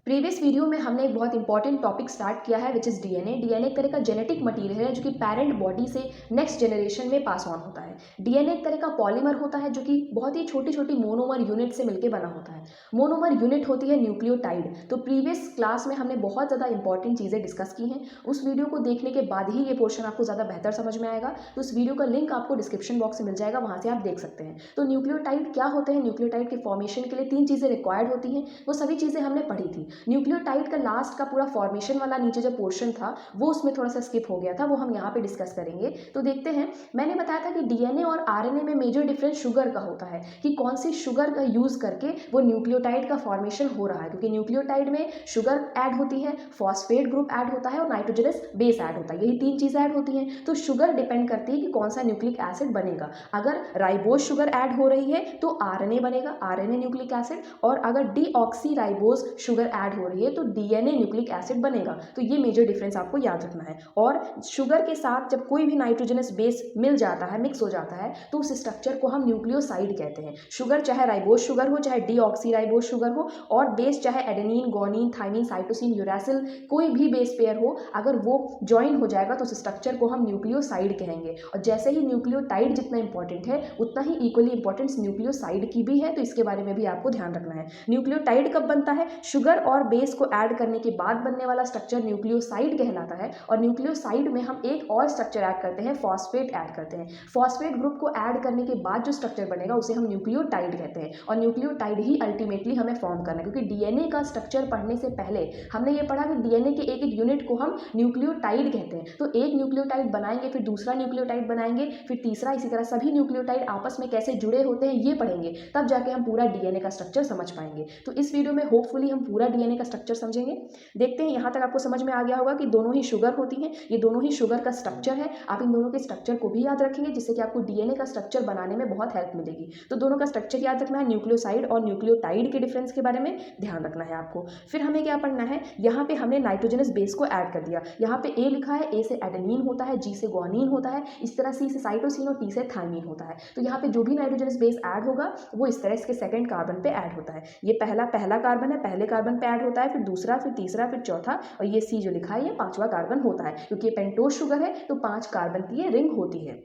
Previous video में हमने एक बहुत इंपॉर्टेंट टॉपिक स्टार्ट किया है विच इज़ डीएनए। डीएनए एक तरह का जेनेटिक मटीरियल है जो कि पेरेंट बॉडी से नेक्स्ट जनरेशन में पास ऑन होता है। डीएनए एक तरह का पॉलीमर होता है जो कि बहुत ही छोटी छोटी मोनोमर यूनिट से मिलकर बना होता है। मोनोमर यूनिट होती है न्यूक्लियोटाइड। तो प्रीवियस क्लास में हमने बहुत ज़्यादा इंपॉर्टेंट चीज़ें डिस्कस की हैं। उस वीडियो को देखने के बाद ही ये पोर्शन आपको ज़्यादा बेहतर समझ में आएगा। तो उस वीडियो का लिंक आपको डिस्क्रिप्शन बॉक्स में मिल जाएगा, वहाँ से आप देख सकते हैं। तो न्यूक्लियोटाइड क्या होते हैं, न्यूक्लियोटाइड के फॉर्मेशन के लिए 3 चीज़ें रिक्वायर्ड होती हैं, वो सभी चीज़ें हमने पढ़ी थी। न्यूक्लियोटाइड का लास्ट का पूरा फॉर्मेशन वाला नीचे जो पोर्शन था वो उसमें थोड़ा सा स्किप हो गया था, वो हम यहाँ पे डिस्कस करेंगे। तो देखते हैं, मैंने बताया था कि डीएनए और आरएनए में मेजर डिफरेंस शुगर का होता है कि कौन सी शुगर का यूज़ करके वो न्यूक्लियोटाइड का फॉर्मेशन हो रहा है, क्योंकि न्यूक्लियोटाइड में शुगर ऐड होती है, फॉस्फेट ग्रुप ऐड होता है और नाइट्रोजनस बेस ऐड होता है। यही 3 चीज़ें ऐड होती हैं। तो शुगर डिपेंड करती है कि कौन सा न्यूक्लिक एसिड बनेगा। अगर राइबोज शुगर ऐड हो रही है तो आरएनए बनेगा, आरएनए न्यूक्लिक एसिड, और अगर डीऑक्सी राइबोज शुगर ऐड हो रही है तो डीएनए न्यूक्लिक एसिड बनेगा। तो ये मेजर डिफरेंस आपको याद रखना है। और शुगर के साथ जब कोई भी नाइट्रोजनस बेस मिल जाता है, मिक्स हो जाता है, तो उस स्ट्रक्चर को हम न्यूक्लियोसाइड कहते हैं। शुगर चाहे राइबोज शुगर हो, चाहे डीऑक्सी राइबोज शुगर हो, और बेस चाहे adenine, guanine, thymine, cytosine, uracil, कोई भी बेस पेयर हो, अगर वो ज्वाइन हो जाएगा तो उस स्ट्रक्चर को हम न्यूक्लियोसाइड कहेंगे। और जैसे ही न्यूक्लियोटाइड जितना इंपॉर्टेंट है उतना ही इक्वली इंपॉर्टेंस न्यूक्लियोसाइड की भी है, तो इसके बारे में भी आपको ध्यान रखना है। न्यूक्लियोटाइड कब बनता है? शुगर और बेस को ऐड करने के बाद बनने वाला स्ट्रक्चर न्यूक्लियोसाइड कहलाता है। और न्यूक्लियोसाइड में हम एक और स्ट्रक्चर ऐड करते हैं, फॉस्फेट ऐड करते हैं। फॉस्फेट ग्रुप को ऐड करने के बाद जो स्ट्रक्चर बनेगा उसे हम न्यूक्लियोटाइड कहते हैं। और न्यूक्लियोटाइड ही अल्टीमेटली हमें फॉर्म करना है, क्योंकि डीएनए का स्ट्रक्चर पढ़ने से पहले हमने ये पढ़ा कि डीएनए के एक एक यूनिट को हम न्यूक्लियोटाइड कहते हैं। तो एक न्यूक्लियोटाइड बनाएंगे, फिर दूसरा न्यूक्लियोटाइड बनाएंगे, फिर तीसरा, इसी तरह सभी न्यूक्लियोटाइड आपस में कैसे जुड़े होते हैं ये पढ़ेंगे, तब जाके हम पूरा डीएनए का स्ट्रक्चर समझ पाएंगे। तो इस वीडियो में होपफुली हम पूरा डीएनए का स्ट्रक्चर समझेंगे। देखते हैं, यहाँ तक आपको समझ में आ गया होगा कि दोनों ही शुगर होती हैं, ये दोनों ही शुगर का स्ट्रक्चर है। आप इन दोनों के स्ट्रक्चर को भी याद रखेंगे, जिससे कि आपको डीएनए का स्ट्रक्चर बनाने में बहुत हेल्प मिलेगी। तो दोनों का स्ट्रक्चर याद रखना है, न्यूक्लियोसाइड और न्यूक्लियोटाइड के डिफरेंस के बारे में ध्यान रखना है आपको। फिर हमें क्या पढ़ना है, यहाँ पे हमने नाइट्रोजनस बेस को ऐड कर दिया। यहाँ पे ए लिखा है, ए से एडेनिन होता है, जी से गुआनिन होता है, इस तरह सी से साइटोसिन और टी से थाइमिन होता है। तो यहाँ पे जो भी नाइट्रोजनस बेस ऐड होगा वो इस तरह इसके सेकंड कार्बन पे ऐड होता है। ये पहला कार्बन है, पहले कार्बन पे ऐड होता है, फिर दूसरा, फिर तीसरा, फिर चौथा, और ये सी जो लिखा है ये 5वां कार्बन होता है। क्योंकि ये पेंटोज शुगर है तो 5 कार्बन की ये रिंग होती है।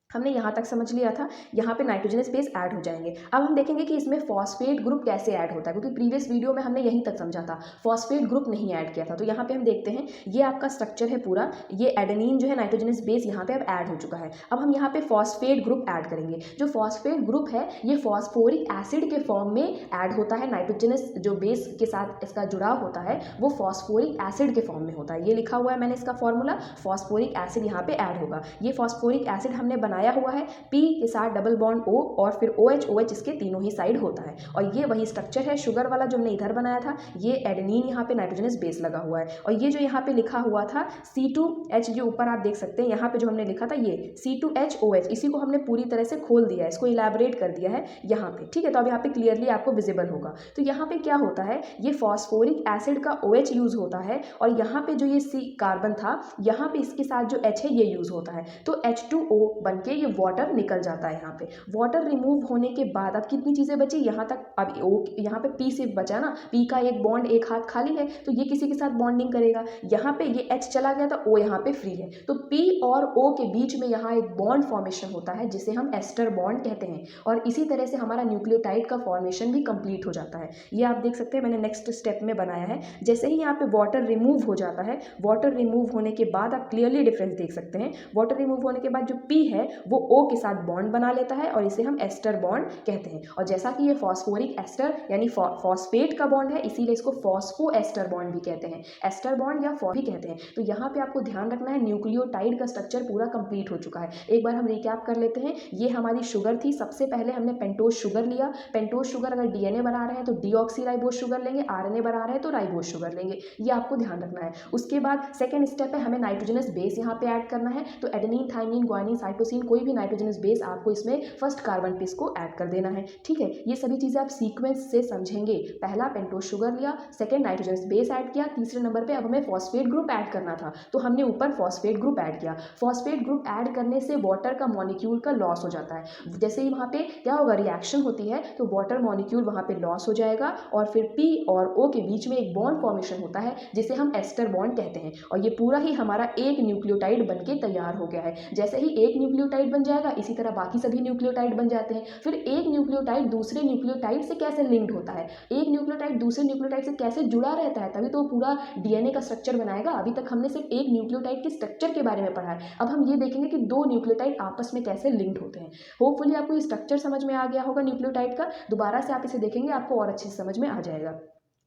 हमने यहाँ तक समझ लिया था। यहाँ पे नाइट्रोजनस बेस ऐड हो जाएंगे। अब हम देखेंगे कि इसमें फॉस्फेट ग्रुप कैसे ऐड होता है, क्योंकि प्रीवियस वीडियो में हमने यहीं तक समझा था, फॉस्फेट ग्रुप नहीं ऐड किया था। तो यहाँ पे हम देखते हैं, ये आपका स्ट्रक्चर है पूरा, ये एडेनिन जो है नाइट्रोजनस बेस यहाँ पे अब ऐड हो चुका है। अब हम यहाँ पे फॉस्फेट ग्रुप ऐड करेंगे। जो फॉस्फेट ग्रुप है ये फॉस्फोरिक एसिड के फॉर्म में ऐड होता है। नाइट्रोजनस जो बेस के साथ इसका जुड़ाव होता है वो फॉस्फोरिक एसिड के फॉर्म में होता है। ये लिखा हुआ है मैंने इसका फॉर्मूला, फॉस्फोरिक एसिड यहाँ पे ऐड होगा। ये फॉस्फोरिक एसिड हमने बनाया हुआ है, P के साथ डबल बॉन्ड O और फिर OH इसके तीनों ही साइड होता है। और ये वही स्ट्रक्चर है शुगर वाला जो हमने इधर बनाया था। ये एडेनिन यहाँ पे नाइट्रोजनस बेस लगा हुआ है, और ये जो यहाँ पे लिखा हुआ था C2H, जो ऊपर आप देख सकते हैं यहाँ पे जो हमने लिखा था ये C2HOH, इसी को हमने पूरी तरह से खोल दिया है, इसको इलेबोरेट कर दिया है यहाँ पे। ठीक है, तो अब यहाँ पे क्लियरली आपको विजिबल होगा। तो यहाँ पे क्या होता है, ये फॉस्फोरिक एसिड का OH यूज होता है, और यहाँ पे जो ये C कार्बन था यहाँ पे इसके साथ जो H है ये यूज होता है। तो H2O बन के ये वाटर निकल जाता है। यहाँ पे वाटर रिमूव होने के बाद अब कितनी चीजें बची यहाँ तक, अब O यहाँ पे P सिर्फ बचा ना, P का एक बॉन्ड, एक हाथ खाली है, तो ये किसी के साथ बॉन्डिंग करेगा। यहाँ पे ये H चला गया तो O यहाँ पे फ्री है, तो P और O के बीच में यहाँ एक बॉन्ड फॉर्मेशन होता है जिसे हम एस्टर बॉन्ड कहते हैं। और इसी तरह से हमारा न्यूक्लियोटाइड का फॉर्मेशन भी कंप्लीट हो जाता है। ये आप देख सकते हैं मैंने नेक्स्ट स्टेप में बनाया है। जैसे ही यहाँ पे वाटर रिमूव हो जाता है, वाटर रिमूव होने के बाद आप क्लियरली डिफरेंस देख सकते हैं। वाटर रिमूव होने के बाद जो P है वो O के साथ बॉन्ड बना लेता है और इसे हम एस्टर बॉन्ड कहते हैं। और जैसा कि ये फॉस्फोरिक एस्टर यानी फॉस्फेट का बॉन्ड है, इसीलिए इसको फॉस्फो एस्टर बॉन्ड भी कहते हैं, एस्टर बॉन्ड या फॉ भी कहते हैं। तो यहाँ पे आपको ध्यान रखना है, न्यूक्लियोटाइड का स्ट्रक्चर पूरा कंप्लीट हो चुका है। एक बार हम रिकैप कर लेते हैं। ये हमारी शुगर थी, सबसे पहले हमने पेंटोज शुगर लिया। पेंटोज शुगर अगर डीएनए बना रहे हैं तो डीऑक्सी राइबोज शुगर लेंगे, आरएनए बना रहे हैं तो राइबोज शुगर लेंगे, ये आपको ध्यान रखना है। उसके बाद सेकेंड स्टेप है, हमें नाइट्रोजनस बेस यहाँ पे ऐड करना है। तो एडेनिन, थाइमिन, गुआनिन, साइटोसिन कोई भी नाइट्रोजनस बेस आपको इसमें फर्स्ट कार्बन पे इसको ऐड कर देना है। ठीक है, ये सभी चीज़ें आप सीक्वेंस से समझेंगे। पहला पेंटोज शुगर लिया, सेकेंड नाइट्रोजनस बेस ऐड किया, तीसरे नंबर पे अब हमें फॉस्फेट ग्रुप ऐड करना था, तो हमने ऊपर फॉस्फेट ग्रुप ऐड किया। फॉस्फेट ग्रुप ऐड करने से वाटर का मॉलिक्यूल का लॉस हो जाता है। जैसे ही वहाँ पे क्या होगा, रिएक्शन होती है तो वाटर मॉलिक्यूल वहाँ पे लॉस हो जाएगा और फिर पी और ओ के बीच में एक बॉन्ड फॉर्मेशन होता है जिसे हम एस्टर बॉन्ड कहते हैं, और ये पूरा ही हमारा एक न्यूक्लियोटाइड बनके तैयार हो गया है। जैसे ही एक न्यूक्लियोटाइड बन जाएगा, इसी तरह बाकी सभी न्यूक्लियोटाइड बन जाते हैं। फिर एक न्यूक्लियोटाइड दूसरे न्यूक्लियोटाइड से कैसे लिंक्ड होता है, एक न्यूक्लियोटाइड दूसरे न्यूक्लियोटाइड से कैसे जुड़ा रहता है, तभी तो पूरा डीएनए का स्ट्रक्चर बनाएगा। अभी तक हमने सिर्फ एक न्यूक्लियोटाइड के स्ट्रक्चर के बारे में पढ़ा है, अब हम ये देखेंगे कि दो न्यूक्लियोटाइड आपस में कैसे लिंक्ड होते हैं। होपफुली आपको ये स्ट्रक्चर समझ में आ गया होगा न्यूक्लियोटाइड का। दोबारा से आप इसे देखेंगे, आपको और अच्छे से समझ में आ जाएगा।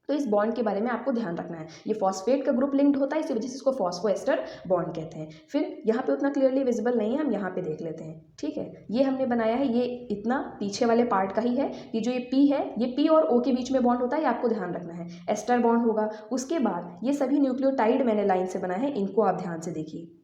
तो इस बॉन्ड के बारे में आपको ध्यान रखना है, ये फॉस्फेट का ग्रुप लिंक्ड होता है, इसी वजह से इसको फॉस्फोएस्टर बॉन्ड कहते हैं। फिर यहाँ पे उतना क्लियरली विजिबल नहीं है, हम यहाँ पे देख लेते हैं। ठीक है, ये हमने बनाया है, ये इतना पीछे वाले पार्ट का ही है। ये जो ये पी है, ये पी और ओ के बीच में बॉन्ड होता है, ये आपको ध्यान रखना है, एस्टर बॉन्ड होगा। उसके बाद ये सभी न्यूक्लियोटाइड मैंने लाइन से बनाए हैं, इनको आप ध्यान से देखिए।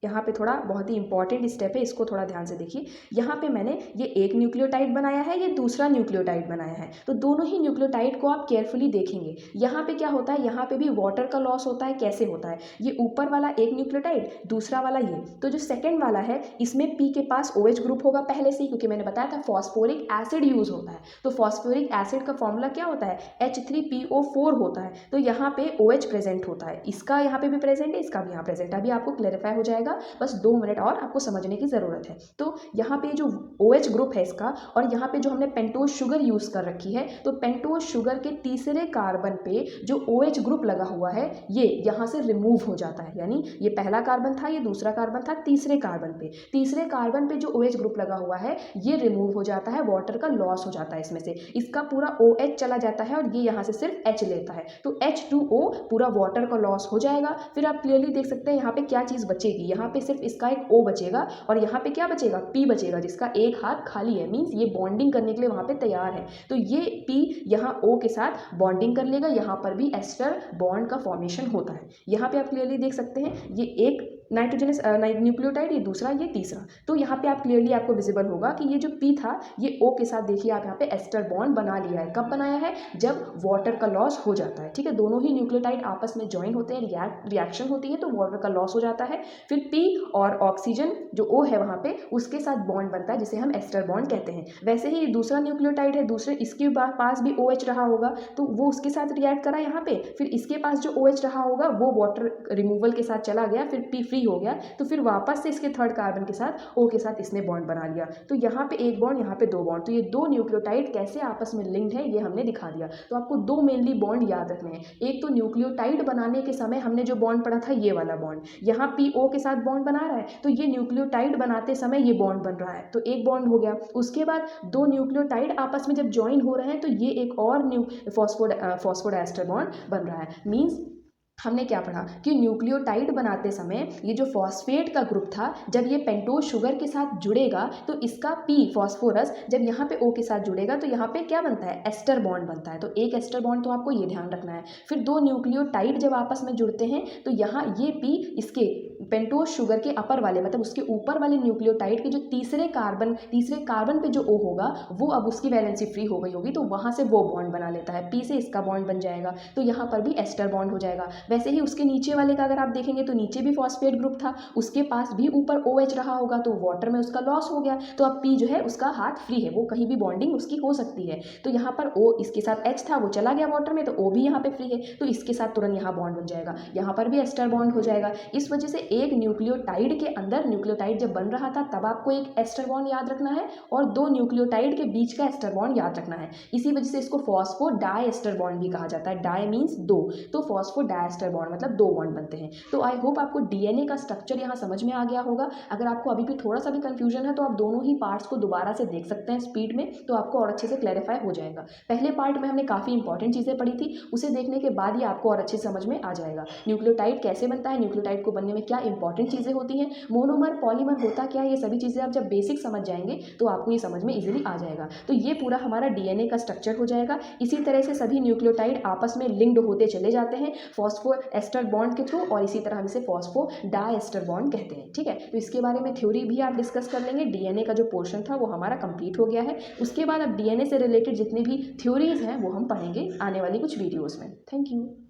यहाँ पे थोड़ा बहुत ही इंपॉर्टेंट स्टेप है, इसको थोड़ा ध्यान से देखिए। यहाँ पे मैंने ये एक न्यूक्लियोटाइड बनाया है, ये दूसरा न्यूक्लियोटाइड बनाया है, तो दोनों ही न्यूक्लियोटाइड को आप केयरफुली देखेंगे। यहाँ पे क्या होता है, यहाँ पे भी वाटर का लॉस होता है। कैसे होता है, ये ऊपर वाला एक न्यूक्लियोटाइड, दूसरा वाला ये, तो जो सेकेंड वाला है इसमें पी के पास OH ग्रुप होगा पहले से ही, क्योंकि मैंने बताया था फॉस्फोरिक एसिड यूज होता है। तो फॉस्फोरिक एसिड का फॉर्मूला क्या होता है, H3PO4 होता है। तो यहाँ पे OH प्रेजेंट होता है, इसका यहाँ पे भी प्रेजेंट है, इसका भी यहाँ प्रेजेंट है। अभी आपको क्लैरिफाई हो जाएगा, बस 2 मिनट और आपको समझने की ज़रूरत है। तो यहाँ पे जो OH ग्रुप है इसका, और यहाँ पे जो हमने पेंटोज शुगर यूज़ कर रखी है, तो पेंटोज शुगर के तीसरे कार्बन पे जो OH ग्रुप लगा हुआ है ये यहाँ से रिमूव हो जाता है। यानी ये पहला कार्बन था, ये दूसरा कार्बन था, तीसरे कार्बन पे जो OH ग्रुप लगा हुआ है ये रिमूव हो जाता है, वाटर का लॉस हो जाता है इसमें से, इसका पूरा OH चला जाता है और ये यहाँ से सिर्फ H लेता है, तो H2O पूरा वाटर का लॉस हो जाएगा। फिर आप क्लियरली देख सकते हैं यहाँ पे क्या चीज़ बचेगी, यहाँ पे सिर्फ इसका एक O बचेगा और यहाँ पे क्या बचेगा, P बचेगा, जिसका एक हाथ खाली है, मीन्स ये बॉन्डिंग करने के लिए वहाँ पे तैयार है। तो ये P यहाँ O के साथ बॉन्डिंग कर लेगा, यहाँ पर भी एस्टर बॉन्ड का फॉर्मेशन होता है। यहाँ पे आप क्लियरली देख सकते हैं, ये एक नाइट्रोजनस न्यूक्लियोटाइड, ये दूसरा, ये तीसरा। तो यहाँ पे आप क्लियरली आपको विजिबल होगा कि ये जो P था ये O के साथ, देखिए आप यहाँ पे एस्टर बॉन्ड बना लिया है। कब बनाया है, जब वाटर का लॉस हो जाता है। ठीक है, दोनों ही न्यूक्लियोटाइड आपस में ज्वाइन होते हैं, रिएक्शन होती है तो वाटर का लॉस हो जाता है। फिर P और ऑक्सीजन जो O है वहाँ पे, उसके साथ बॉन्ड बनता है जिसे हम एस्टर बॉन्ड कहते हैं। वैसे ही दूसरा न्यूक्लियोटाइड है, दूसरे इसके पास भी OH रहा होगा तो वो उसके साथ रिएक्ट करा यहाँ पे, फिर इसके पास जो OH रहा होगा वो वाटर रिमूवल के साथ चला गया, फिर P फ्री हो गया, तो फिर वापस से इसके थर्ड कार्बन के साथ O के साथ इसने बॉन्ड बना लिया। तो यहाँ पे एक बॉन्ड, यहाँ पे दो बॉन्ड, तो ये दो न्यूक्लियोटाइड कैसे आपस में लिंक्ड है ये हमने दिखा दिया। तो आपको दो मेनली बॉन्ड याद रखने हैं। एक तो न्यूक्लियोटाइड बनाने के समय हमने जो बॉन्ड पढ़ा था ये वाला बॉन्ड, यहाँ P O के साथ बॉन्ड बना रहा है, तो ये न्यूक्लियोटाइड बनाते समय ये बॉन्ड बन रहा है, तो एक बॉन्ड हो गया। उसके बाद दो न्यूक्लियोटाइड आपस में जब ज्वाइन हो रहे हैं तो ये एक और फॉस्फोडाइस्टर बॉन्ड बन रहा है। मीन्स हमने क्या पढ़ा कि न्यूक्लियोटाइड बनाते समय ये जो फॉस्फेट का ग्रुप था, जब ये पेंटोज शुगर के साथ जुड़ेगा तो इसका P फॉस्फोरस जब यहाँ पे O के साथ जुड़ेगा तो यहाँ पे क्या बनता है, एस्टर बॉन्ड बनता है। तो एक एस्टर बॉन्ड तो आपको ये ध्यान रखना है। फिर दो न्यूक्लियोटाइड जब आपस में जुड़ते हैं तो यहाँ ये P इसके पेंटोज शुगर के अपर वाले, मतलब उसके ऊपर वाले न्यूक्लियोटाइड के जो तीसरे कार्बन पे जो O होगा वो अब उसकी वैलेंसी फ्री हो गई होगी, तो वहाँ से वो बॉन्ड बना लेता है, P से इसका बॉन्ड बन जाएगा, तो यहाँ पर भी एस्टर बॉन्ड हो जाएगा। वैसे ही उसके नीचे वाले का अगर आप देखेंगे तो नीचे भी फॉस्फेट ग्रुप था, उसके पास भी ऊपर OH रहा होगा, तो वाटर में उसका लॉस हो गया, तो अब P जो है उसका हाथ फ्री है, वो कहीं भी बॉन्डिंग उसकी हो सकती है। तो यहाँ पर O इसके साथ H था, वो चला गया वाटर में, तो O भी यहाँ पे फ्री है, तो इसके साथ तुरंत यहाँ बॉन्ड बन जाएगा, यहाँ पर भी एस्टर बॉन्ड हो जाएगा। इस वजह से एक न्यूक्लियोटाइड के अंदर, न्यूक्लियोटाइड जब बन रहा था तब आपको एक एस्टर बॉन्ड याद रखना है और दो न्यूक्लियोटाइड के बीच का एस्टर बॉन्ड याद रखना है। इसी वजह से इसको फॉस्फोडाइएस्टर बॉन्ड भी कहा जाता है। डाई मीन्स दो, तो फॉस्फोडाइएस्टर बॉन्ड मतलब दो बॉन्ड बनते हैं। तो आई होप आपको डीएनए का स्ट्रक्चर यहाँ समझ में आ गया होगा। अगर आपको अभी भी थोड़ा सा भी कंफ्यूजन है तो आप दोनों ही पार्ट्स को दोबारा से देख सकते हैं स्पीड में, तो आपको और अच्छे से क्लैरिफाई हो जाएगा। पहले पार्ट में हमने काफ़ी इंपॉर्टेंट चीज़ें पढ़ी थी, उसे देखने के बाद ही आपको और अच्छे से समझ में आ जाएगा। न्यूक्लियोटाइड कैसे बनता है, न्यूक्लियोटाइड को बनने में क्या क्या इंपॉर्टेंट चीज़ें होती हैं, मोनोमर पॉलीमर होता क्या है, ये सभी चीज़ें आप जब बेसिक समझ जाएंगे तो आपको ये समझ में इजीली आ जाएगा। तो ये पूरा हमारा डीएनए का स्ट्रक्चर हो जाएगा। इसी तरह से सभी न्यूक्लियोटाइड आपस में लिंक्ड होते चले जाते हैं फॉस्फो एस्टर बॉन्ड के थ्रू, और इसी तरह हम इसे फॉस्फो डाएस्टर बॉन्ड कहते हैं। ठीक है, तो इसके बारे में थ्योरी भी आप डिस्कस कर लेंगे। डीएनए का जो पोर्शन था वो हमारा कंप्लीट हो गया है। उसके बाद अब डीएनए से रिलेटेड जितनी भी थ्योरीज हैं वो हम पढ़ेंगे आने वाली कुछ वीडियोज़ में। Thank you.